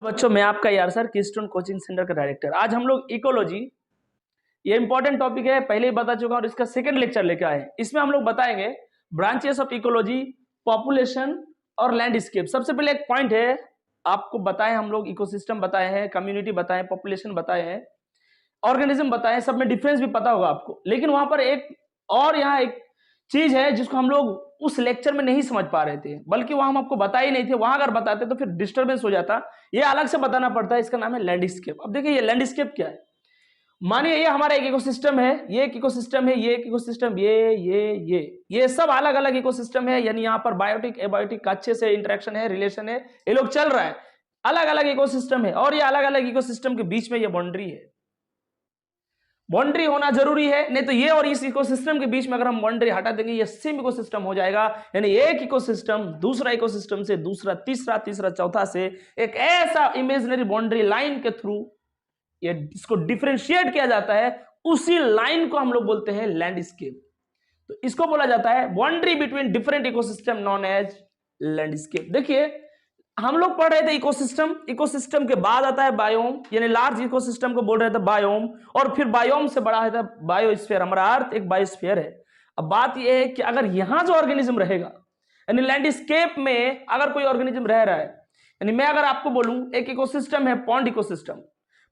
बच्चों, मैं आपका यार सर कीस्टोन कोचिंग सेंटर का डायरेक्टर। आज हम लोग इकोलॉजी, ये इंपॉर्टेंट टॉपिक है, पहले ही बता चुका हूं और इसका सेकंड लेक्चर लेकर आए। इसमें हम लोग बताएंगे ब्रांचेस ऑफ इकोलॉजी, पॉपुलेशन और लैंडस्केप। सबसे पहले एक पॉइंट है, आपको बताए हम लोग इकोसिस्टम बताए हैं, कम्युनिटी बताए, पॉपुलेशन बताए हैं, ऑर्गेनिज्म बताए, सब में डिफरेंस भी पता होगा आपको। लेकिन वहां पर एक और यहाँ एक चीज है जिसको हम लोग उस लेक्चर में नहीं समझ पा रहे थे, बल्कि वहां हम आपको बता ही नहीं थे। वहां अगर बताते तो फिर डिस्टर्बेंस हो जाता, ये अलग से बताना पड़ता है। इसका नाम है लैंडस्केप। अब देखिए ये लैंडस्केप क्या है। मानिए ये हमारा एक इकोसिस्टम है, ये एक इकोसिस्टम है, ये एक इकोसिस्टम, ये सब अलग अलग इकोसिस्टम है। यानी यहाँ पर बायोटिक एबायोटिक का अच्छे से इंटरेक्शन है, रिलेशन है, ये लोग चल रहा है। अलग अलग इकोसिस्टम है और ये अलग अलग इकोसिस्टम के बीच में ये बाउंड्री है। बाउंड्री होना जरूरी है, नहीं तो ये और इस इकोसिस्टम के बीच में अगर हम बाउंड्री हटा देंगे ये सेम इकोसिस्टम हो जाएगा। यानी एक इकोसिस्टम दूसरा इकोसिस्टम से, दूसरा तीसरा, तीसरा चौथा से एक ऐसा इमेजिनरी बाउंड्री लाइन के थ्रू ये इसको डिफरेंशिएट किया जाता है। उसी लाइन को हम लोग बोलते हैं लैंडस्केप। तो इसको बोला जाता है boundary between different ecosystem known as landscape. देखिए हम लोग पढ़ रहे थे इकोसिस्टम, इकोसिस्टम के बाद आता है बायोम, यानी लार्ज इकोसिस्टम को बोल रहे थे बायोम, और फिर बायोम से बड़ा है बायोस्फीयर। हमारा अर्थ एक बायोस्फीयर है। अब बात यह है कि अगर यहां जो ऑर्गेनिज्म रहेगा, यानी लैंडस्केप में अगर कोई ऑर्गेनिज्म रह रहा है, यानी मैं अगर आपको बोलूं एक इकोसिस्टम है पॉन्ड इकोसिस्टम,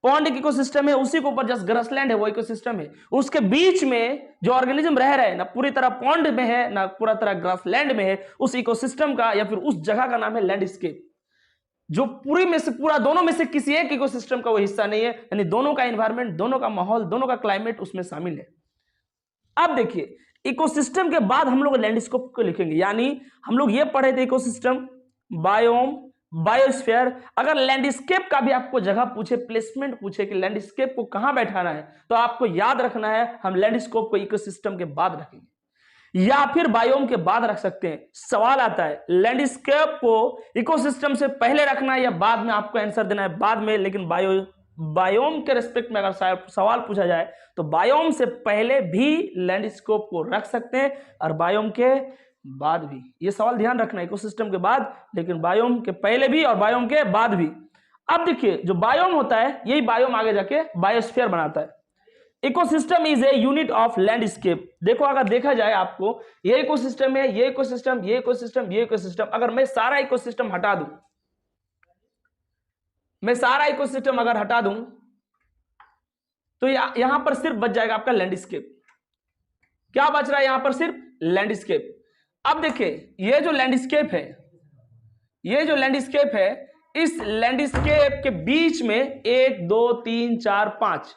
पॉन्ड एक इकोसिस्टम है, उसी के ऊपर जस्ट ग्रासलैंड है, वो इकोसिस्टम है। उसके बीच में जो ऑर्गेनिज्म रह रहा है ना पूरी तरह पॉन्ड में है ना पूरा तरह ग्रासलैंड में है, उस इकोसिस्टम का या फिर उस जगह का नाम है लैंडस्केप। जो पूरी में से पूरा दोनों में से किसी एक इकोसिस्टम का वो हिस्सा नहीं है, यानी दोनों का एनवायरनमेंट, दोनों का माहौल, दोनों का क्लाइमेट उसमें शामिल है। अब देखिए इकोसिस्टम के बाद हम लोग लैंडस्केप को लिखेंगे। यानी हम लोग ये पढ़े थे इकोसिस्टम, बायोम, बायोस्फीयर। अगर लैंडस्केप का भी आपको जगह पूछे, प्लेसमेंट पूछे कि लैंडस्केप को कहां बैठाना है, तो आपको याद रखना है हम लैंडस्केप को इकोसिस्टम के बाद रखेंगे या फिर बायोम के बाद रख सकते हैं। सवाल आता है लैंडस्केप को इकोसिस्टम से पहले रखना है या बाद में, आपको आंसर देना है बाद में। लेकिन बायोम के रिस्पेक्ट में अगर सवाल पूछा जाए तो बायोम से पहले भी लैंडस्केप को रख सकते हैं और बायोम के बाद भी। ये सवाल ध्यान रखना है, इकोसिस्टम के बाद, लेकिन बायोम के पहले भी और बायोम के बाद भी। अब देखिए जो बायोम होता है यही बायोम आगे जाके बायोस्फीयर बनाता है। Ecosystem is a unit of landscape. देखो अगर देखा जाए आपको, ये इकोसिस्टम है, ये इकोसिस्टम, ये इकोसिस्टम, ये इकोसिस्टम, अगर मैं सारा इकोसिस्टम हटा दूं, मैं सारा इकोसिस्टम अगर हटा दूं तो यहां पर सिर्फ बच जाएगा आपका लैंडस्केप। क्या बच रहा है यहां पर? सिर्फ लैंडस्केप। अब देखिए ये जो लैंडस्केप है, ये जो लैंडस्केप है, इस लैंडस्केप के बीच में 1 2 3 4 5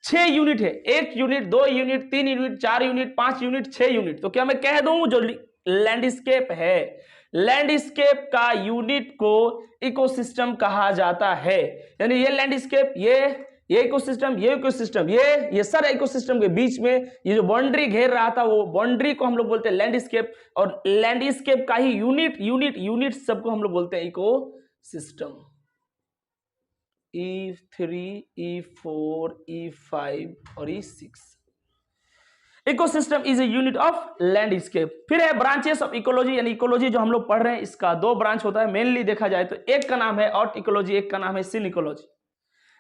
6 यूनिट है। 1 unit, 2 unit, 3 unit, 4 unit, 5 unit, 6 unit. तो क्या मैं कह दूं जो लैंडस्केप है, लैंडस्केप का यूनिट को इकोसिस्टम कहा जाता है। यानी ये लैंडस्केप, ये इकोसिस्टम, ये इकोसिस्टम, ये सारा इकोसिस्टम के बीच में ये जो बाउंड्री घेर रहा था, वो बाउंड्री को हम लोग बोलते हैं लैंडस्केप। और लैंडस्केप का ही यूनिट सबको हम लोग बोलते हैं इकोसिस्टम। E3, E4, E5 और E6। Ecosystem is a unit of landscape. फिर है ब्रांचेस ऑफ इकोलॉजी, यानी इकोलॉजी जो हम लोग पढ़ रहे हैं इसका 2 ब्रांच होता है मेनली देखा जाए तो। एक का नाम है ऑट इकोलॉजी, एक का नाम है सिन इकोलॉजी।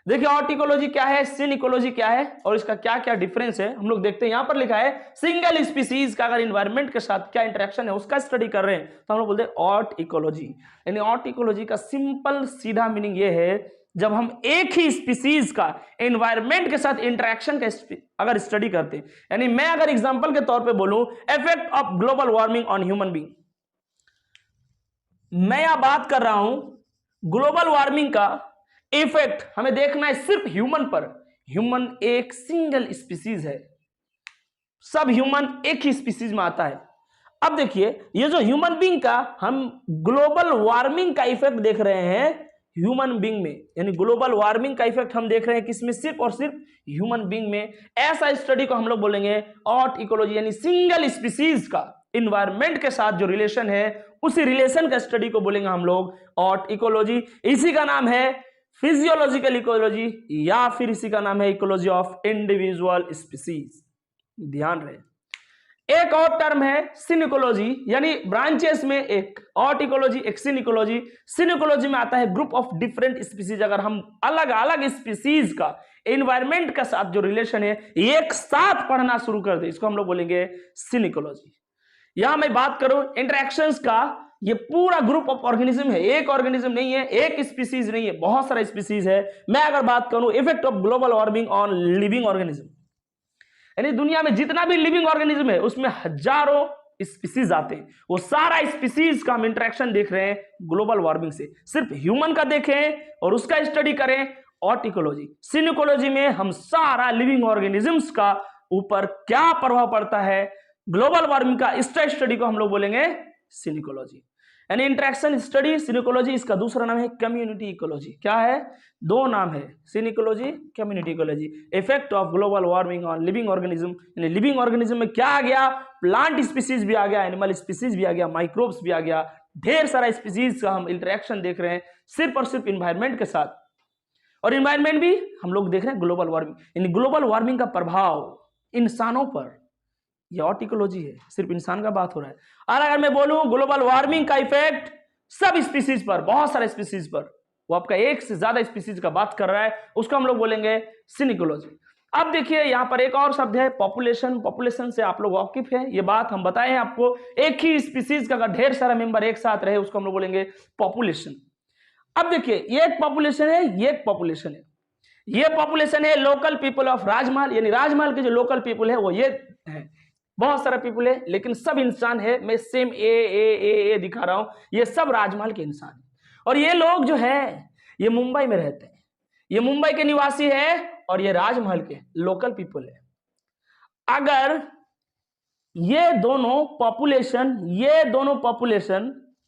देखिए ऑट इकोलॉजी क्या है, सिन इकोलॉजी क्या है और इसका क्या क्या डिफरेंस है हम लोग देखते हैं। यहां पर लिखा है सिंगल स्पीसीज का अगर इन्वायरमेंट के साथ क्या इंटरेक्शन है उसका स्टडी कर रहे हैं तो हम लोग बोलते हैं ऑट इकोलॉजी। यानी ऑट इकोलॉजी का सिंपल सीधा मीनिंग ये है जब हम एक ही स्पीसीज का एनवायरनमेंट के साथ इंटरेक्शन का अगर स्टडी करते हैं। यानी मैं अगर एग्जांपल के तौर पे बोलूं effect of global warming on human being, मैं यहां बात कर रहा हूं ग्लोबल वार्मिंग का इफेक्ट हमें देखना है सिर्फ ह्यूमन पर। ह्यूमन एक सिंगल स्पीसीज है, सब ह्यूमन एक ही स्पीसीज में आता है। अब देखिए ये जो ह्यूमन बीइंग का हम ग्लोबल वार्मिंग का इफेक्ट देख रहे हैं ह्यूमन बीइंग में, यानी ग्लोबल वार्मिंग का इफेक्ट हम देख रहे हैं किसमें? सिर्फ और सिर्फ ह्यूमन बीइंग में। ऐसा स्टडी को हम लोग बोलेंगे ऑट इकोलॉजी। यानी सिंगल स्पीसीज का इन्वायरमेंट के साथ जो रिलेशन है उसी रिलेशन का स्टडी को बोलेंगे हम लोग ऑट इकोलॉजी। इसी का नाम है फिजियोलॉजिकल इकोलॉजी या फिर इसी का नाम है इकोलॉजी ऑफ इंडिविजुअल स्पीसीज। ध्यान रहे एक और टर्म है सिनिकोलॉजी, यानी ब्रांचेस में एक और इकोलॉजी एक सिनिकोलॉजी। सिनिकोलॉजी में आता है ग्रुप ऑफ डिफरेंट स्पीसीज, अगर हम अलग अलग स्पीसीज का एनवायरमेंट के साथ जो रिलेशन है एक साथ पढ़ना शुरू कर दे, इसको हम लोग बोलेंगे सिनिकोलॉजी। यहां मैं बात करूं इंटरेक्शंस का, ये पूरा ग्रुप ऑफ ऑर्गेनिज्म है, एक ऑर्गेनिज्म नहीं है, एक स्पीसीज नहीं है, बहुत सारा स्पीसीज है। मैं अगर बात करूं effect of global warming on living organism, यानी दुनिया में जितना भी लिविंग ऑर्गेनिज्म है उसमें हजारों स्पीसीज आते हैं, वो सारा स्पीसीज का हम इंटरेक्शन देख रहे हैं ग्लोबल वार्मिंग से। सिर्फ ह्यूमन का देखें और उसका स्टडी करें और इकोलॉजी। सिनिकोलॉजी में हम सारा लिविंग ऑर्गेनिजम्स का ऊपर क्या प्रभाव पड़ता है ग्लोबल वार्मिंग का, इसका स्टडी को हम लोग बोलेंगे सिनिकोलॉजी, यानी इंटरेक्शन स्टडी सिनिकोलॉजी। इसका दूसरा नाम है कम्युनिटी इकोलॉजी। क्या है? दो नाम है, synecology, community ecology. Effect of global warming on living organism, यानी लिविंग ऑर्गेनिज्म में क्या आ गया? प्लांट स्पीसीज भी आ गया, एनिमल स्पीसीज भी आ गया, माइक्रोब्स भी आ गया, ढेर सारा स्पीसीज का हम इंटरेक्शन देख रहे हैं सिर्फ और सिर्फ इन्वायरमेंट के साथ। और इन्वायरमेंट भी हम लोग देख रहे हैं ग्लोबल वार्मिंग, यानी ग्लोबल वार्मिंग का प्रभाव इंसानों पर, यह और इकोलॉजी है, सिर्फ इंसान का बात हो रहा है। और अगर मैं बोलूं ग्लोबल वार्मिंग का इफेक्ट सब स्पीसीज पर, बहुत सारे स्पीसीज पर, वो आपका एक से ज्यादा स्पीसीज का बात कर रहा है, उसको हम लोग बोलेंगे सिनिकोलॉजी। अब देखिए यहां पर एक और शब्द है पॉपुलेशन। पॉपुलेशन से आप लोग वाकिफ है, ये बात हम बताए हैं आपको, एक ही स्पीसीज का अगर ढेर सारा मेंबर एक साथ रहे उसको हम लोग बोलेंगे पॉपुलेशन। अब देखिए ये एक पॉपुलेशन है, ये एक पॉपुलेशन है। ये पॉपुलेशन है लोकल पीपल ऑफ राजमहल, यानी राजमहल के जो लोकल पीपल है वो ये है, बहुत सारा पीपल है लेकिन सब इंसान है। मैं सेम ए दिखा रहा हूं, ये सब राजमहल के इंसान है। और ये लोग जो है ये मुंबई में रहते हैं, ये मुंबई के निवासी है और ये राजमहल के लोकल पीपल है। अगर ये दोनों पॉपुलेशन,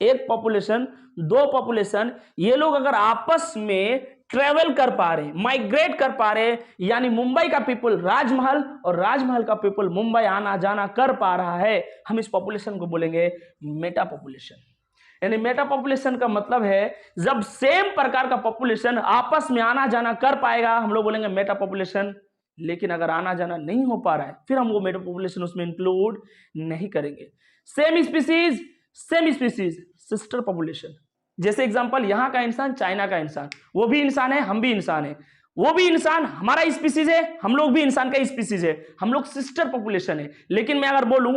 एक पॉपुलेशन दो पॉपुलेशन, ये लोग अगर आपस में ट्रेवल कर पा रहे, माइग्रेट कर पा रहे, यानी मुंबई का पीपल राजमहल और राजमहल का पीपल मुंबई आना जाना कर पा रहा है, हम इस पॉपुलेशन को बोलेंगे मेटा पॉपुलेशन। यानी मेटा पॉपुलेशन का मतलब है जब सेम प्रकार का पॉपुलेशन आपस में आना जाना कर पाएगा हम लोग बोलेंगे मेटा पॉपुलेशन। लेकिन अगर आना जाना नहीं हो पा रहा है फिर हम वो मेटा पॉपुलेशन उसमें इंक्लूड नहीं करेंगे। सेम स्पीसीज सिस्टर पॉपुलेशन, जैसे एग्जांपल यहां का इंसान चाइना का इंसान, वो भी इंसान है हम भी इंसान है, वो भी इंसान हमारा स्पीसीज है, हम लोग भी इंसान का स्पीसीज है, हम लोग सिस्टर पॉपुलेशन है। लेकिन मैं अगर बोलूं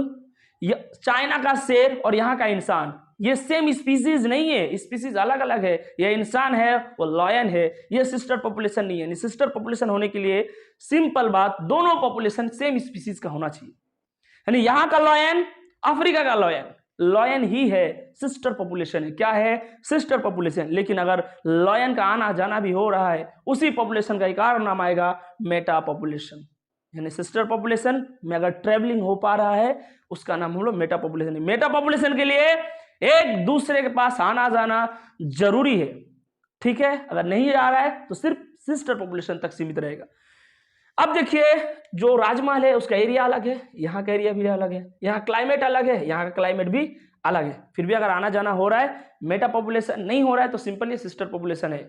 चाइना का शेर और यहां का इंसान, ये सेम स्पीसीज नहीं है, स्पीसीज अलग अलग है, ये इंसान है वो लॉयन है, ये सिस्टर पॉपुलेशन नहीं है। सिस्टर पॉपुलेशन होने के लिए सिंपल बात, दोनों पॉपुलेशन सेम स्पीसीज का होना चाहिए। यानी यहां का लॉयन अफ्रीका का लॉयन ही है, सिस्टर पॉपुलेशन है। क्या है? Sister population. लेकिन अगर लॉयन का आना जाना भी हो रहा है उसी पॉपुलेशन का एक और नाम आएगा मेटा पॉपुलेशन। यानी सिस्टर पॉपुलेशन में अगर ट्रेवलिंग हो पा रहा है उसका नाम हम लोग मेटा पॉपुलेशन। मेटा पॉपुलेशन के लिए एक दूसरे के पास आना जाना जरूरी है, ठीक है? अगर नहीं आ रहा है तो सिर्फ सिस्टर पॉपुलेशन तक सीमित रहेगा। अब देखिए जो राजमहल है उसका एरिया अलग है, यहाँ का एरिया भी अलग है, यहाँ क्लाइमेट अलग है, यहाँ का क्लाइमेट भी अलग है, फिर भी अगर आना जाना हो रहा है, मेटा पॉपुलेशन नहीं हो रहा है तो सिंपल ये सिस्टर पॉपुलेशन है।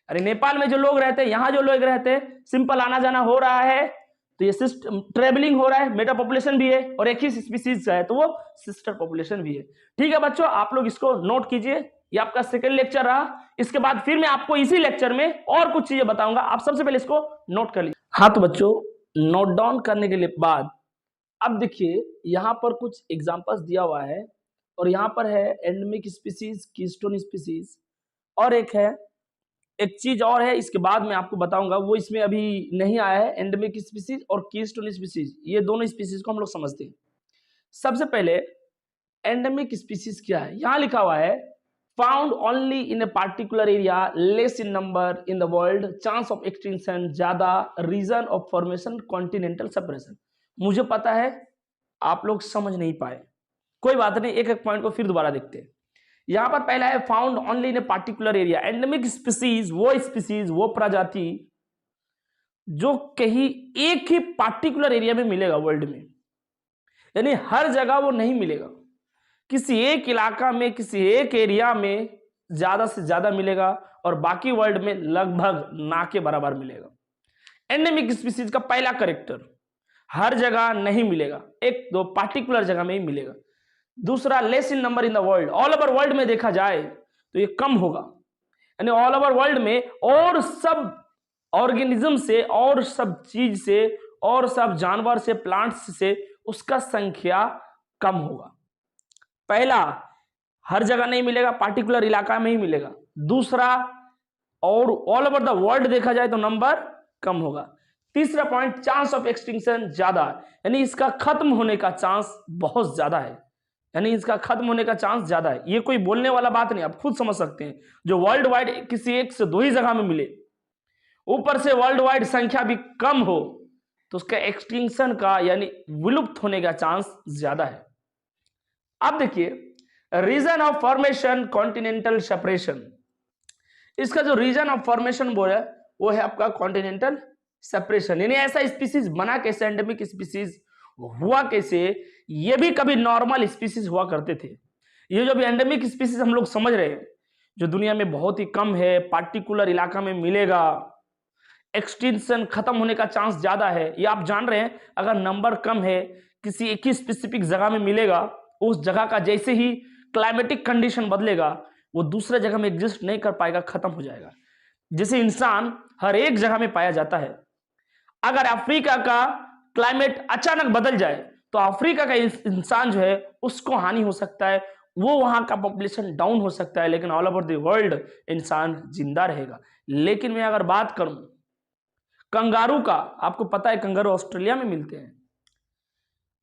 अरे नेपाल में जो लोग रहते हैं, यहाँ जो लोग रहते हैं, सिंपल आना जाना हो रहा है तो ये ट्रेवलिंग हो रहा है, मेटा पॉपुलेशन भी है और एक ही स्पीसीज का है तो वो सिस्टर पॉपुलेशन भी है। ठीक है बच्चों, आप लोग इसको नोट कीजिए, ये आपका सेकंड लेक्चर रहा। इसके बाद फिर मैं आपको इसी लेक्चर में और कुछ चीजें बताऊंगा, आप सबसे पहले इसको नोट कर लीजिए। हाँ तो बच्चों, नोट डाउन करने के लिए बाद अब देखिए यहाँ पर कुछ एग्जांपल्स दिया हुआ है और यहाँ पर है एंडेमिक स्पीसीज, कीस्टोन स्पीसीज, और एक चीज और है इसके बाद मैं आपको बताऊंगा, वो इसमें अभी नहीं आया है। एंडेमिक स्पीसीज और कीस्टोन स्पीसीज, ये दोनों स्पीसीज को हम लोग समझते हैं। सबसे पहले एंडेमिक स्पीसीज क्या है? यहां लिखा हुआ है found only in a particular area, less in number in the world, chance of extinction ज्यादा, reason of formation continental separation. मुझे पता है आप लोग समझ नहीं पाए, कोई बात नहीं, एक एक पॉइंट को फिर दोबारा देखते हैं। यहां पर पहला है found only in a particular area. Endemic species वो प्रजाति जो कहीं एक ही पार्टिकुलर एरिया में मिलेगा वर्ल्ड में, यानी हर जगह वो नहीं मिलेगा, किसी एक इलाका में किसी एक एरिया में ज्यादा से ज्यादा मिलेगा और बाकी वर्ल्ड में लगभग ना के बराबर मिलेगा। एंडेमिक स्पीसीज का पहला कैरेक्टर, हर जगह नहीं मिलेगा, एक दो पार्टिकुलर जगह में ही मिलेगा। दूसरा, less in number in the world, all over world में देखा जाए तो ये कम होगा, यानी ऑल ओवर वर्ल्ड में और सब ऑर्गेनिज्म से और सब चीज से और सब जानवर से प्लांट्स से उसका संख्या कम होगा। पहला, हर जगह नहीं मिलेगा, पार्टिकुलर इलाका में ही मिलेगा। दूसरा, और ऑल ओवर द वर्ल्ड देखा जाए तो नंबर कम होगा। तीसरा पॉइंट, चांस ऑफ एक्सटिंक्शन ज्यादा, यानी इसका खत्म होने का चांस बहुत ज्यादा है, यानी इसका खत्म होने का चांस ज्यादा है। ये कोई बोलने वाला बात नहीं, आप खुद समझ सकते हैं। जो वर्ल्ड वाइड किसी एक से दो ही जगह में मिले, ऊपर से वर्ल्ड वाइड संख्या भी कम हो, तो उसका एक्सटिंक्शन का यानी विलुप्त होने का चांस ज्यादा है। अब देखिए, reason of formation continental separation, इसका जो रीजन ऑफ फॉर्मेशन बोल है वो है आपका कॉन्टिनेंटल सेपरेशन, यानी ऐसा स्पीसीज बना कैसे, एंडेमिक स्पीसीज हुआ कैसे। ये भी कभी नॉर्मल स्पीसीज हुआ करते थे। ये जो भी एंडेमिक स्पीसीज हम लोग समझ रहे हैं, जो दुनिया में बहुत ही कम है, पार्टिकुलर इलाका में मिलेगा, एक्सटिंक्शन खत्म होने का चांस ज्यादा है, ये आप जान रहे हैं। अगर नंबर कम है, किसी एक ही स्पेसिफिक जगह में मिलेगा, उस जगह का जैसे ही क्लाइमेटिक कंडीशन बदलेगा, वो दूसरे जगह में एग्जिस्ट नहीं कर पाएगा, खत्म हो जाएगा। जैसे इंसान हर एक जगह में पाया जाता है, अगर अफ्रीका का क्लाइमेट अचानक बदल जाए तो अफ्रीका का इंसान जो है उसको हानि हो सकता है, वो वहां का पॉपुलेशन डाउन हो सकता है, लेकिन ऑल ओवर द वर्ल्ड इंसान जिंदा रहेगा। लेकिन मैं अगर बात करूं कंगारू का, आपको पता है कंगारू ऑस्ट्रेलिया में मिलते हैं।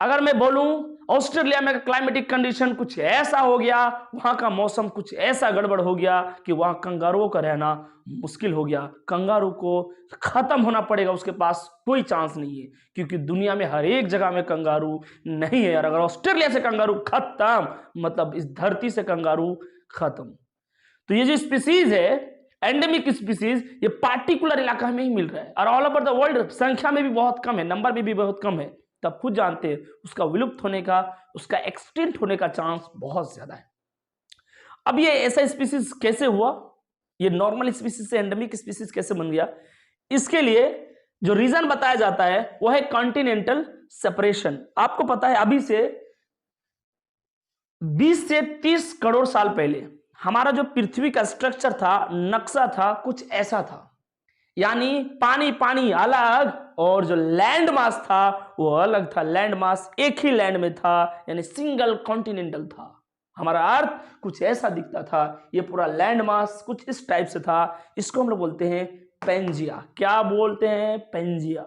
अगर मैं बोलूं ऑस्ट्रेलिया में क्लाइमेटिक कंडीशन कुछ ऐसा हो गया, वहां का मौसम कुछ ऐसा गड़बड़ हो गया कि वहां कंगारुओं का रहना मुश्किल हो गया, कंगारू को खत्म होना पड़ेगा, उसके पास कोई चांस नहीं है, क्योंकि दुनिया में हर एक जगह में कंगारू नहीं है। और अगर ऑस्ट्रेलिया से कंगारू खत्म, मतलब इस धरती से कंगारू खत्म। तो ये जो स्पीसीज है एंडेमिक स्पीसीज, ये पार्टिकुलर इलाका में ही मिल रहा है और ऑल ओवर द वर्ल्ड संख्या में भी बहुत कम है, नंबर में भी बहुत कम है। तब खुद जानते हैं उसका विलुप्त होने का, उसका एक्सटिंक्ट होने का चांस बहुत ज्यादा है। अब ये ऐसा स्पीसीज कैसे हुआ, ये नॉर्मल स्पीसीज से एंडेमिक स्पीसीज कैसे बन गया, इसके लिए जो रीजन बताया जाता है वो है कॉन्टिनेंटल सेपरेशन। आपको पता है अभी से 20 से 30 करोड़ साल पहले हमारा जो पृथ्वी का स्ट्रक्चर था, नक्शा था, कुछ ऐसा था, यानी पानी पानी अलग और जो लैंड मास था वो अलग था। लैंड मास एक ही लैंड में था, यानी सिंगल कॉन्टिनेंटल था। हमारा अर्थ कुछ ऐसा दिखता था, ये पूरा लैंड मास कुछ इस टाइप से था। इसको हम लोग बोलते हैं पेंजिया। क्या बोलते हैं? पेंजिया।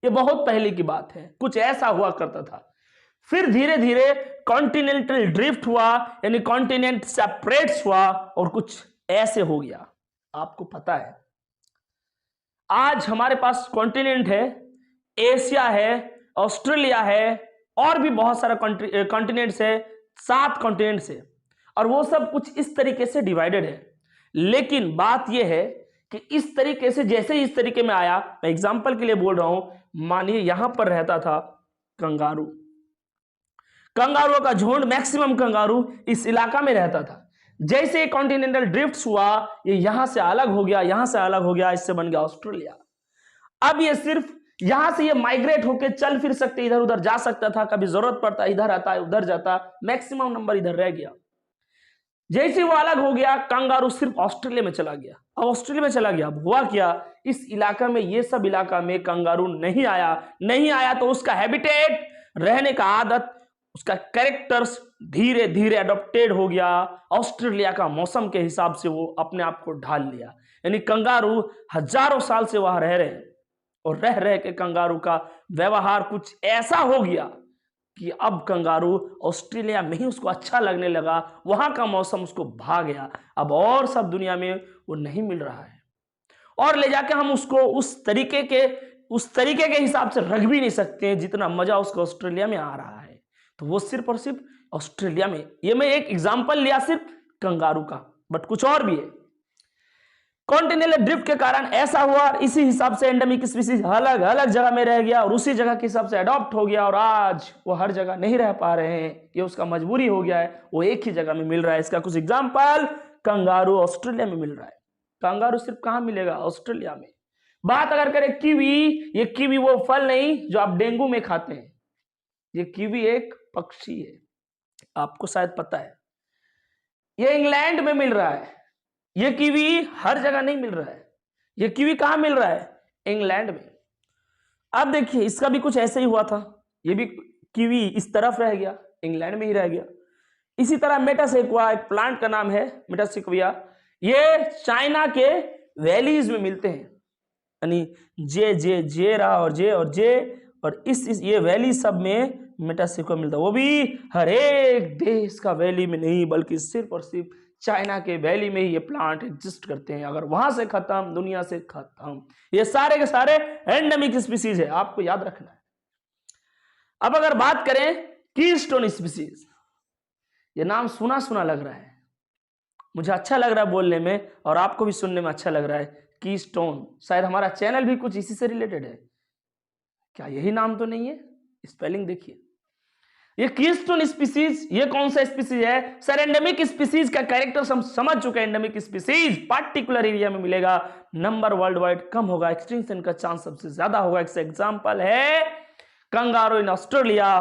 ये बहुत पहले की बात है, कुछ ऐसा हुआ करता था। फिर धीरे धीरे कॉन्टिनेंटल ड्रिफ्ट हुआ, यानी कॉन्टिनेंट सेपरेट्स हुआ और कुछ ऐसे हो गया। आपको पता है आज हमारे पास कॉन्टिनेंट है, एशिया है, ऑस्ट्रेलिया है और भी बहुत सारा कॉन्टिनेंट्स है, 7 कॉन्टिनेंट्स है, और वो सब कुछ इस तरीके से डिवाइडेड है। लेकिन बात यह है कि इस तरीके से जैसे ही इस तरीके में आया, मैं एग्जांपल के लिए बोल रहा हूं, मानिए यहां पर रहता था कंगारू, कंगारुओं का झुंड, मैक्सिमम कंगारू इस इलाका में रहता था। जैसे कॉन्टिनेंटल ड्रिफ्ट हुआ, ये यहां से अलग हो गया, यहां से अलग हो गया, इससे बन गया ऑस्ट्रेलिया। अब ये सिर्फ यहां से ये माइग्रेट होकर चल फिर सकते, इधर उधर जा सकता था, कभी जरूरत पड़ता इधर आता उधर जाता, मैक्सिमम नंबर इधर रह गया। जैसे वो अलग हो गया, कंगारू सिर्फ ऑस्ट्रेलिया में चला गया। अब ऑस्ट्रेलिया में चला गया, अब हुआ क्या, इस इलाका में, ये सब इलाका में कंगारू नहीं आया तो उसका हैबिटेट, रहने का आदत, उसका कैरेक्टर्स धीरे धीरे अडॉप्टेड हो गया। ऑस्ट्रेलिया का मौसम के हिसाब से वो अपने आप को ढाल लिया, यानी कंगारू हजारों साल से वहां रह रहे हैं और रह रहे के कंगारू का व्यवहार कुछ ऐसा हो गया कि अब कंगारू ऑस्ट्रेलिया में ही उसको अच्छा लगने लगा, वहां का मौसम उसको भा गया। अब और सब दुनिया में वो नहीं मिल रहा है, और ले जाके हम उसको उस तरीके के हिसाब से रख भी नहीं सकते जितना मजा उसको ऑस्ट्रेलिया में आ रहा है। तो वो सिर्फ और सिर्फ ऑस्ट्रेलिया में, ये मैं एक एग्जांपल लिया सिर्फ कंगारू का, बट कुछ और भी है। कॉन्टिनेंटल ड्रिफ्ट के कारण ऐसा हुआ, और इसी हिसाब से एंडेमिक स्पीसीज अलग अलग जगह में रह गया और उसी जगह के हिसाब से अडॉप्ट हो गया, और आज वो हर जगह नहीं रह पा रहे हैं, ये उसका मजबूरी हो गया है, वो एक ही जगह में मिल रहा है। इसका कुछ एग्जांपल, कंगारू ऑस्ट्रेलिया में मिल रहा है। कंगारू सिर्फ कहां मिलेगा? ऑस्ट्रेलिया में। बात अगर करें कीवी, ये कीवी वो फल नहीं जो आप डेंगू में खाते हैं, ये कीवी एक पक्षी है, आपको शायद पता है। ये इंग्लैंड में मिल रहा है, ये कीवी हर जगह नहीं मिल रहा है। ये कीवी कहां मिल रहा है? इंग्लैंड में। अब देखिए इसका भी कुछ ऐसे ही हुआ था, ये भी कीवी इस तरफ रह गया, इंग्लैंड में ही रह गया। इसी तरह मेटासेक्वा, एक प्लांट का नाम है मेटासेक्विया, ये चाइना के वैलीज में मिलते हैं, यानी जे रहा और जे और इस ये वैली सब में मेटासेक्वा मिलता है। वो भी हर एक देश का वैली में नहीं, बल्कि सिर्फ और सिर्फ चाइना के वैली में ही ये प्लांट एग्जिस्ट करते हैं। अगर वहां से खत्म, दुनिया से खत्म। ये सारे के सारे एंडेमिक स्पीसीज है, आपको याद रखना है। अब अगर बात करें कीस्टोन स्पीसीज, ये नाम सुना सुना लग रहा है, मुझे अच्छा लग रहा है बोलने में और आपको भी सुनने में अच्छा लग रहा है। कीस्टोन, शायद हमारा चैनल भी कुछ इसी से रिलेटेड है, क्या यही नाम तो नहीं है? स्पेलिंग देखिए, ये कीस्टोन स्पीसीज, ये कौन सा स्पीसीज है? सर एंडेमिक स्पीसीज का कैरेक्टर हम समझ चुके हैं। एंडेमिक स्पीसीज पर्टिकुलर एरिया में मिलेगा, नंबर वर्ल्ड वाइड कम होगा, एक्सटिंक्शन का चांस सबसे ज्यादा होगा। एक एग्जांपल है कंगारू इन ऑस्ट्रेलिया,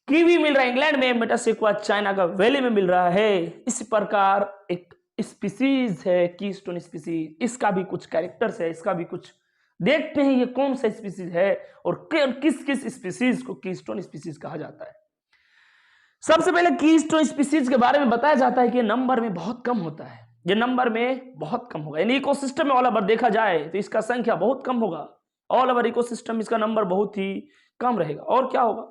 कीवी मिल रहा है इंग्लैंड में, मेटासेक्वा चाइना का वैली में मिल रहा है। इस प्रकार एक स्पीसीज है कीस्टोन स्पीसीज, इसका भी कुछ कैरेक्टर्स है, इसका भी कुछ देखते हैं ये कौन सा स्पीसीज है और किस किस स्पीसीज को कीस्टोन स्पीसीज कहा जाता है। सबसे पहले कीस्टोन स्पीसीज के बारे में बताया जाता है कि नंबर में बहुत कम होता है, ये नंबर में बहुत कम होगा, यानी इकोसिस्टम में ऑल ओवर देखा जाए तो इसका संख्या बहुत कम होगा। ऑल ओवर इकोसिस्टम इसका नंबर बहुत ही कम रहेगा। और क्या होगा?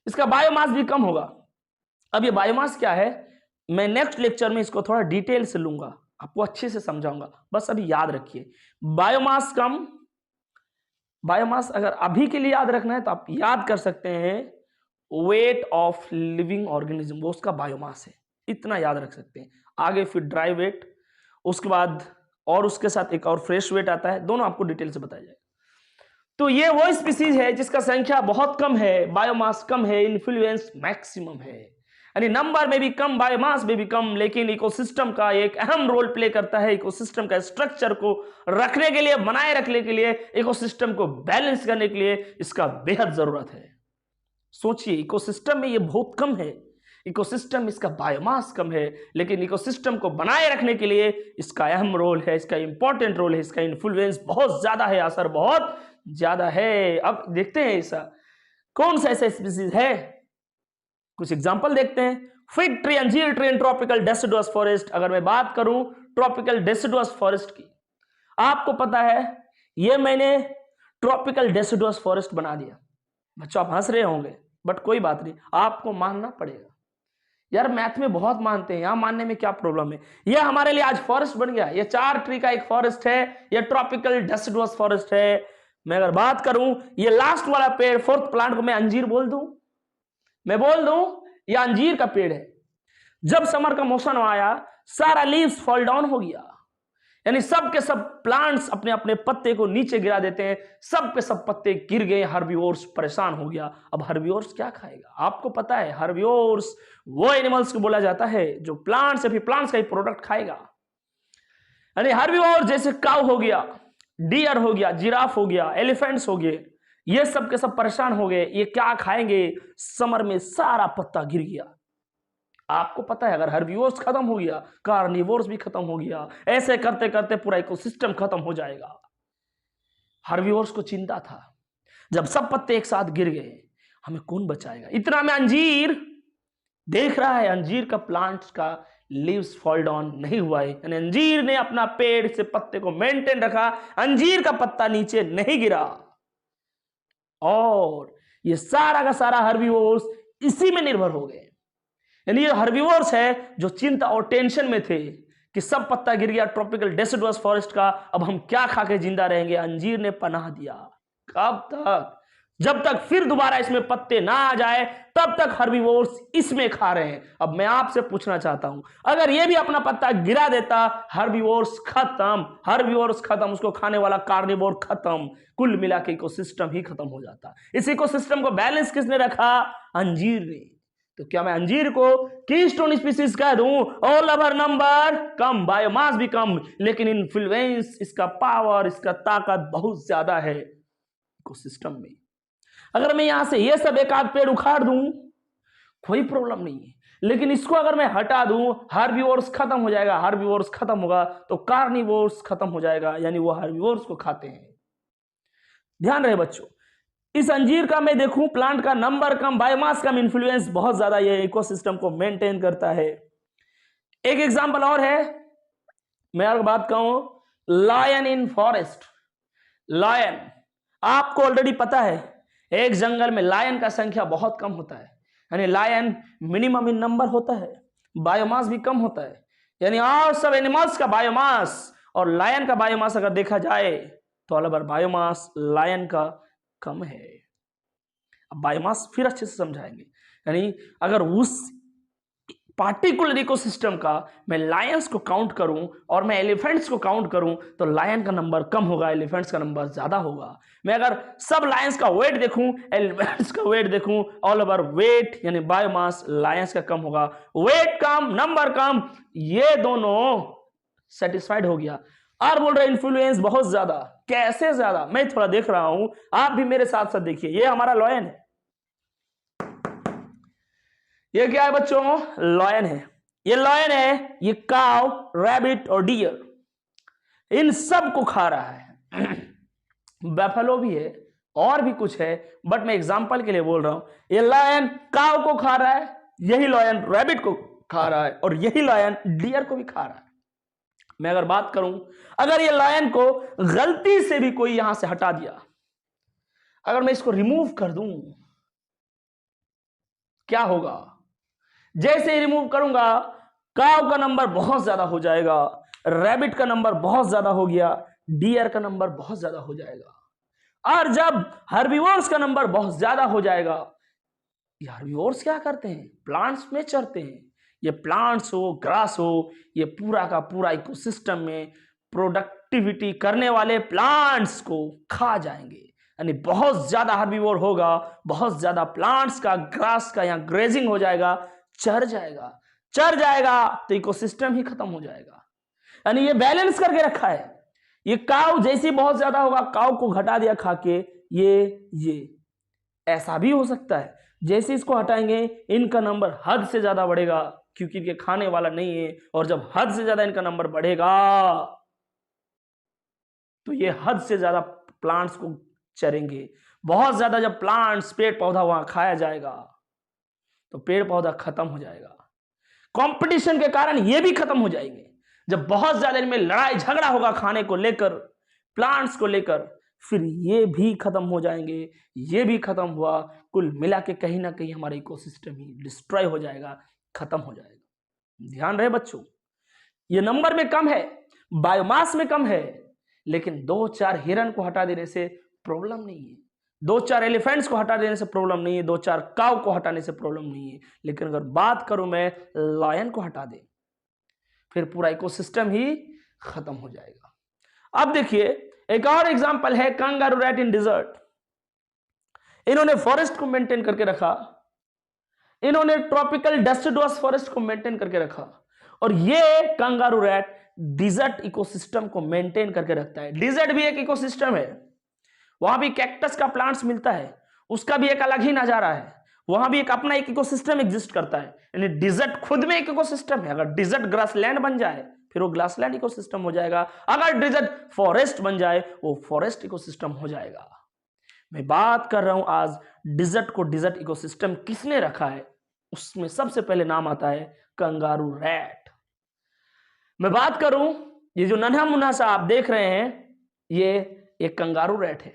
इसका बायोमास भी कम होगा। अब ये बायोमास क्या है, मैं नेक्स्ट लेक्चर में इसको थोड़ा डिटेल से लूंगा, आपको अच्छे से समझाऊंगा, बस अभी याद रखिए बायोमास कम। बायोमास अगर अभी के लिए याद रखना है तो आप याद कर सकते हैं वेट ऑफ लिविंग ऑर्गेनिज्म, वो उसका बायोमास है, इतना याद रख सकते हैं। आगे फिर ड्राई वेट, उसके बाद और उसके साथ एक और फ्रेश वेट आता है, दोनों आपको डिटेल से बताया जाएगा। तो ये वो स्पीसीज है जिसका संख्या बहुत कम है, बायोमास कम है, इन्फ्लुएंस मैक्सिमम है, यानी नंबर में भी कम, बायोमास में भी कम, लेकिन इकोसिस्टम का एक अहम रोल प्ले करता है। इकोसिस्टम का स्ट्रक्चर को रखने के लिए, बनाए रखने के लिए, इकोसिस्टम को बैलेंस करने के लिए इसका बेहद जरूरत है। सोचिए इकोसिस्टम में ये बहुत कम है, इकोसिस्टम इसका बायोमास कम है, लेकिन इकोसिस्टम को बनाए रखने के लिए इसका अहम रोल है, इसका इंपॉर्टेंट रोल है, इसका इन्फ्लुएंस बहुत ज्यादा है, असर बहुत ज्यादा है। अब देखते हैं ऐसा कौन सा ऐसा स्पीसीज है, कुछ एग्जांपल देखते हैं। फिग ट्री, अंजीर tree in tropical deciduous forest. अगर मैं बात करूं ट्रॉपिकल डेसिडुअस फॉरेस्ट की, आपको पता है ये मैंने ट्रॉपिकल डेसिडुअस फॉरेस्ट बना दिया। बच्चों आप हंस रहे होंगे, बट कोई बात नहीं, आपको मानना पड़ेगा। यार मैथ में बहुत मानते हैं, यहां मानने में क्या प्रॉब्लम है? ये हमारे लिए आज फॉरेस्ट बन गया, ये 4 ट्री का एक फॉरेस्ट है, ये ट्रॉपिकल डेसिडुअस फॉरेस्ट है। मैं अगर बात करूं ये लास्ट वाला पेड़, 4th प्लांट को मैं अंजीर बोल दूं, मैं बोल दूं ये अंजीर का पेड़ है। जब समर का मौसम आया सारा लीव्स फॉल डाउन हो गया, यानी सब के सब प्लांट्स अपने अपने पत्ते को नीचे गिरा देते हैं, सब के सब पत्ते गिर गए, हर्बिवोर्स परेशान हो गया। अब हर्बिवोर्स क्या खाएगा? आपको पता है हर्बिवोर्स वो एनिमल्स को बोला जाता है जो प्लांट्स या फिर प्लांट्स का ही प्रोडक्ट खाएगा। यानी हर्बिवोर जैसे काऊ हो गया, डियर हो गया, जिराफ हो गया, एलिफेंट्स हो गए, ये सब के सब परेशान हो गए। ये क्या खाएंगे? समर में सारा पत्ता गिर गया। आपको पता है अगर हर्बिवोर्स खत्म हो गया, कार्निवोर्स भी खत्म हो गया, ऐसे करते करते पूरा इकोसिस्टम खत्म हो जाएगा। हर्बिवोर्स को चिंता था, जब सब पत्ते एक साथ गिर गए हमें कौन बचाएगा? इतना में अंजीर देख रहा है, अंजीर का प्लांट्स का लीव्स फॉल डाउन नहीं हुआ है, यानी अंजीर ने अपना पेड़ से पत्ते को मेंटेन रखा, अंजीर का पत्ता नीचे नहीं गिरा। और ये सारा का सारा हर्बिवोर्स इसी में निर्भर हो गए। यानी ये हर्बिवोर्स है जो चिंता और टेंशन में थे कि सब पत्ता गिर गया ट्रॉपिकल डेसिडुअस फॉरेस्ट का, अब हम क्या खा के जिंदा रहेंगे? अंजीर ने पनाह दिया। कब तक? जब तक फिर दोबारा इसमें पत्ते ना आ जाए तब तक हर्बिवोर्स इसमें खा रहे हैं। अब मैं आपसे पूछना चाहता हूं, अगर ये भी अपना पत्ता गिरा देता, हर्बिवोर्स खत्म, हर्बिवोर्स खत्म, उसको खाने वाला कार्निवोर खत्म, कुल मिला के इकोसिस्टम ही खत्म हो जाता। इस इकोसिस्टम को बैलेंस किसने रखा? अंजीर ने। तो क्या मैं अंजीर को कीस्टोन स्पीसीज कह दूं? ऑल ओवर नंबर कम, बायोमास भी कम, लेकिन इन्फ्लुएंस, इसका पावर, इसका ताकत बहुत ज्यादा है इकोसिस्टम में। अगर मैं यहां से ये सब एक आध पेड़ उखाड़ दूं कोई प्रॉब्लम नहीं है, लेकिन इसको अगर मैं हटा दूं, हार्बिवोर्स खत्म हो जाएगा, हार्बिवोर्स खत्म होगा तो कार्निवोर्स खत्म हो जाएगा, यानी वो हार्बिवोर्स को खाते हैं। ध्यान रहे बच्चों, इस अंजीर का मैं देखूं प्लांट का नंबर कम, बायोमास कम, इन्फ्लुएंस बहुत ज्यादा, ये इकोसिस्टम को मेंटेन करता है। एक एग्जांपल और है, मैं अगर बात कहूं लायन इन फॉरेस्ट। लायन, आपको ऑलरेडी पता है एक जंगल में लायन का संख्या बहुत कम होता है, यानी लायन मिनिमम इन नंबर होता है, बायोमास भी कम होता है, यानी और सब एनिमल्स का बायोमास और लायन का बायोमास अगर देखा जाए तो ऑल ओवर बायोमास लायन का कम है। अब बायोमास फिर अच्छे से समझाएंगे, यानी अगर उस पार्टिकुलर इकोसिस्टम का मैं लायंस को काउंट करूं और मैं एलिफेंट्स को काउंट करूं तो लायन का नंबर कम होगा, एलिफेंट्स का नंबर ज्यादा होगा। मैं अगर सब लायंस का वेट देखूं, एलिफेंट्स का वेट देखूं, ऑल ओवर वेट यानी बायोमास लायंस का कम होगा, वेट कम नंबर कम, ये दोनों सेटिस्फाइड हो गया। और बोल रहे इन्फ्लुएंस बहुत ज्यादा, कैसे ज्यादा? मैं थोड़ा देख रहा हूं, आप भी मेरे साथ साथ देखिए। ये हमारा लायन है, ये क्या है बच्चों? लायन है। ये लायन है, ये काव, रैबिट और डियर, इन सब को खा रहा है। बैफलो भी है और भी कुछ है, बट मैं एग्जांपल के लिए बोल रहा हूं। ये लायन काव को खा रहा है, यही लायन रैबिट को खा रहा है, और यही लायन डियर को भी खा रहा है। मैं अगर बात करूं, अगर ये लायन को गलती से भी कोई यहां से हटा दिया, अगर मैं इसको रिमूव कर दूं, क्या होगा? जैसे ही रिमूव करूंगा, काव का नंबर बहुत ज्यादा हो जाएगा, रैबिट का नंबर बहुत ज्यादा हो गया, डियर का नंबर बहुत ज्यादा हो जाएगा। और जब हर्बिवोर्स का नंबर बहुत ज्यादा हो जाएगा, ये हर्बिवोर्स क्या करते हैं? प्लांट्स में चरते हैं। ये प्लांट्स हो, ग्रास हो, ये पूरा का पूरा इकोसिस्टम में प्रोडक्टिविटी करने वाले प्लांट्स को खा जाएंगे, यानी बहुत ज्यादा हर्बिवोर होगा, बहुत ज्यादा प्लांट्स का, ग्रास का यहाँ ग्रेजिंग हो जाएगा, चर जाएगा तो इकोसिस्टम ही खत्म हो जाएगा। यानी ये बैलेंस करके रखा है। ये काव जैसे बहुत ज्यादा होगा, काव को घटा दिया खा के, ये ऐसा भी हो सकता है जैसे इसको हटाएंगे इनका नंबर हद से ज्यादा बढ़ेगा, क्योंकि इनके खाने वाला नहीं है, और जब हद से ज्यादा इनका नंबर बढ़ेगा तो ये हद से ज्यादा प्लांट्स को चरेंगे। बहुत ज्यादा जब प्लांट्स, पेड़ पौधा वहां खाया जाएगा तो पेड़ पौधा खत्म हो जाएगा। कंपटीशन के कारण ये भी खत्म हो जाएंगे। जब बहुत ज्यादा इनमें लड़ाई झगड़ा होगा खाने को लेकर, प्लांट्स को लेकर, फिर ये भी खत्म हो जाएंगे। ये भी खत्म हुआ, कुल मिला के कहीं ना कहीं हमारा इकोसिस्टम ही डिस्ट्रॉय हो जाएगा, खत्म हो जाएगा। ध्यान रहे बच्चों, ये नंबर में कम है, बायोमास में कम है, लेकिन 2-4 हिरन को हटा देने से प्रॉब्लम नहीं है, 2-4 एलिफेंट्स को हटा देने से प्रॉब्लम नहीं है, 2-4 काव को हटाने से प्रॉब्लम नहीं है। लेकिन अगर बात करूं मैं लायन को हटा दे, फिर पूरा इकोसिस्टम ही खत्म हो जाएगा। अब देखिए एक और एग्जांपल है कंगारू रैट इन डिजर्ट। इन्होंने फॉरेस्ट को मेंटेन करके रखा, इन्होंने ट्रॉपिकल डेसिडुअस फॉरेस्ट को मेंटेन करके रखा, और ये कंगारू रैट डिजर्ट इकोसिस्टम को मेंटेन करके रखता है। डिजर्ट भी एक इकोसिस्टम है, वहां भी कैक्टस का प्लांट्स मिलता है, उसका भी एक अलग ही नजारा है, वहां भी एक अपना एक इकोसिस्टम एग्जिस्ट करता है। यानी डिजर्ट खुद में एक इकोसिस्टम है। अगर डिजर्ट ग्रासलैंड बन जाए फिर वो ग्रासलैंड इकोसिस्टम हो जाएगा, अगर डिजर्ट फॉरेस्ट बन जाए वो फॉरेस्ट इकोसिस्टम हो जाएगा। मैं बात कर रहा हूं आज डिजर्ट को डिजर्ट इकोसिस्टम किसने रखा है, उसमें सबसे पहले नाम आता है कंगारू रैट। मैं बात करूं, ये जो नन्हा मुन्हा सा आप देख रहे हैं, ये एक कंगारू रैट है,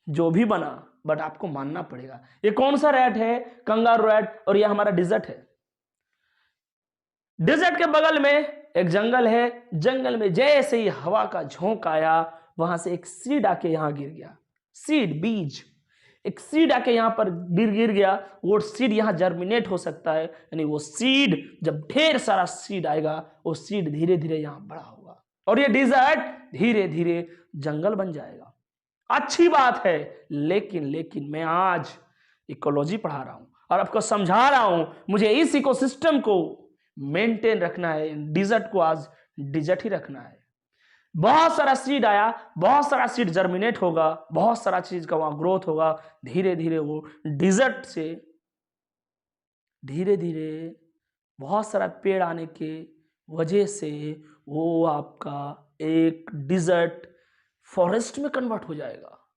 जो भी बना, बट आपको मानना पड़ेगा। ये कौन सा रैट है? कंगारू रैट, और ये हमारा डिजर्ट है। डिजर्ट के बगल में एक जंगल है, जंगल में जैसे ही हवा का झोंका आया, वहां से एक सीड आके यहां गिर गया। सीड, बीज, एक सीड आके यहां पर गिर गया। वो सीड यहां जर्मिनेट हो सकता है, यानी वो सीड, जब ढेर सारा सीड आएगा, वो सीड धीरे धीरे यहां बड़ा होगा, और ये डिजर्ट धीरे धीरे जंगल बन जाएगा। अच्छी बात है, लेकिन मैं आज इकोलॉजी पढ़ा रहा हूं, और आपको समझा रहा हूं, मुझे इस इकोसिस्टम को मेंटेन रखना है। डिजर्ट को आज डिजर्ट ही रखना है। बहुत सारा सीड आया, बहुत सारा सीड जर्मिनेट होगा, बहुत सारा चीज का वहां ग्रोथ होगा। धीरे धीरे वो डिजर्ट से धीरे धीरे बहुत सारा पेड़ आने के वजह से वो आपका एक डिजर्ट फॉरेस्ट में कन्वर्ट हो जाएगा।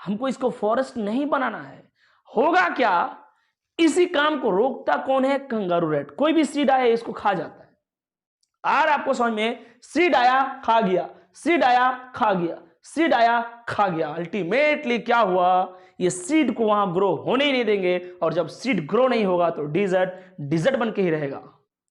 हमको इसको फॉरेस्ट नहीं बनाना है। होगा क्या, इसी काम को रोकता कौन है? Kangaroo rat. कोई भी सीड आया इसको खा जाता है। और आपको समझ में, सीड आया खा गया, सीड आया खा गया, सीड आया खा गया। अल्टीमेटली क्या हुआ, ये सीड को वहां ग्रो होने ही नहीं देंगे। और जब सीड ग्रो नहीं होगा तो डिजर्ट बन के ही रहेगा।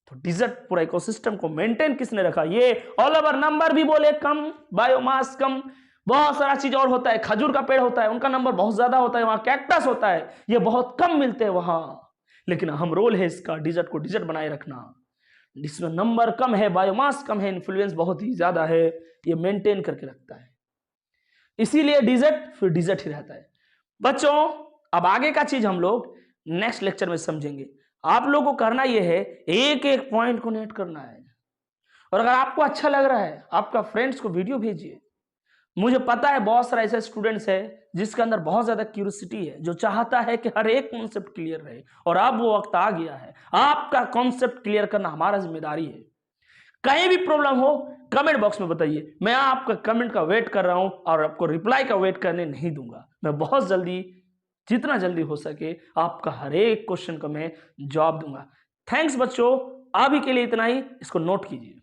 तो डिजर्ट पूरा इकोसिस्टम को मेंटेन किसने रखा? ये ऑल ओवर नंबर भी बोले कम, बायोमास कम, बहुत सारा चीज और होता है। खजूर का पेड़ होता है, उनका नंबर बहुत ज्यादा होता है। वहां कैक्टस होता है, ये बहुत कम मिलते हैं वहां। लेकिन हम रोल है इसका डिजर्ट को डिजर्ट बनाए रखना। जिसमें नंबर कम है, बायोमास कम है, इन्फ्लुएंस बहुत ही ज्यादा है, ये मेंटेन करके रखता है। इसीलिए डिजर्ट फिर डिजर्ट ही रहता है। बच्चों, अब आगे का चीज हम लोग नेक्स्ट लेक्चर में समझेंगे। आप लोगों को करना यह है, एक एक पॉइंट को नोट करना है। और अगर आपको अच्छा लग रहा है, आपका फ्रेंड्स को वीडियो भेजिए। मुझे पता है बहुत सारे ऐसे स्टूडेंट्स है जिसके अंदर बहुत ज्यादा क्यूरियोसिटी है, जो चाहता है कि हर एक कॉन्सेप्ट क्लियर रहे। और अब वो वक्त आ गया है, आपका कॉन्सेप्ट क्लियर करना हमारा जिम्मेदारी है। कहीं भी प्रॉब्लम हो कमेंट बॉक्स में बताइए, मैं आपका कमेंट का वेट कर रहा हूं और आपको रिप्लाई का वेट करने नहीं दूंगा। मैं बहुत जल्दी, जितना जल्दी हो सके, आपका हर एक क्वेश्चन का मैं जवाब दूंगा। थैंक्स बच्चों, अभी के लिए इतना ही। इसको नोट कीजिए।